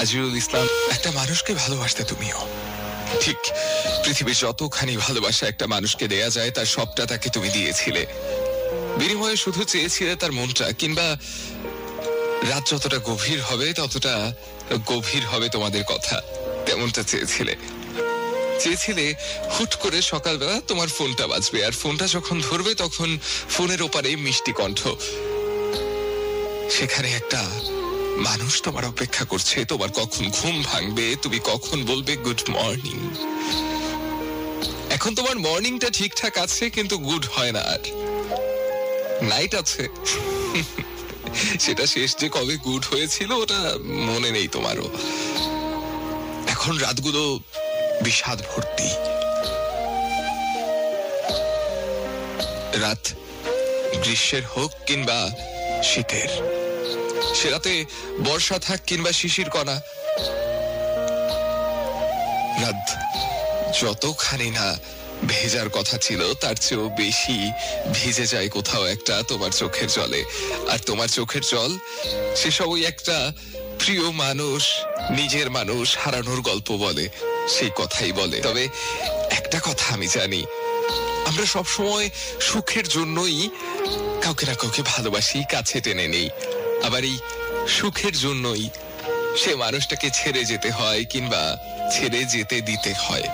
আজিজুল ইসলাম, একটা মানুষকে ভালোবাসতে তুমিও ঠিক পৃথিবীর যতখানি ভালোবাসা একটা মানুষকে দেয়া যায় তার সবটা তাকে তুমি দিয়েছিলে। বিনিময়ে শুধু চেয়েছিলে তার মনটা, কিংবা রাত যতটা গভীর হবে ততটা গভীর হবে তোমাদের কথা, তেমনটা চেয়েছিলে হুট করে সকালবেলা তোমার ফোনটা বাজবে, আর ফোনটা যখন ধরবে তখন ফোনের ওপারে মিষ্টি কণ্ঠ, সেখানে একটা মানুষ তোমার অপেক্ষা করছে। তোমার কখন ঘুম ভাঙবে, তুমি কখন বলবে গুড মর্নিং। এখন তোমার মর্নিংটা ঠিকঠাক আছে, কিন্তু গুড হয় না, আর নাইট আছে। সেটা শেষ যে কবে গুড হয়েছিল ওটা মনে নেই তোমারও। এখন রাতগুলো বিষাদ ভর্তি। রাত গ্রীষ্মের হোক কিংবা শীতের, সে রাতে বর্ষা থাক কিংবা শিশির কণা, রাত যতখানি না ভেজার কথা ছিল তার চেয়েও বেশি ভিজে যায় কোথাও একটা তোমার চোখের জলে। আর তোমার চোখের জল সেসব ওই একটা প্রিয় মানুষ, নিজের মানুষ হারানোর গল্প বলে, সেই কথাই বলে। তবে একটা কথা আমি জানি, আমরা সবসময় সুখের জন্যই কাউকে না কাউকে ভালোবাসি, কাছে টেনে নেই। আবার এই সুখের জন্যই সে মানুষটাকে ছেড়ে যেতে হয় কিংবা ছেড়ে যেতে দিতে হয়।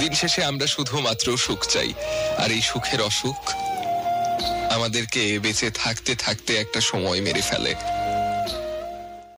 দিন শেষে আমরা শুধুমাত্র সুখ চাই, আর এই সুখের অসুখ আমাদেরকে বেঁচে থাকতে থাকতে একটা সময় মেরে ফেলে।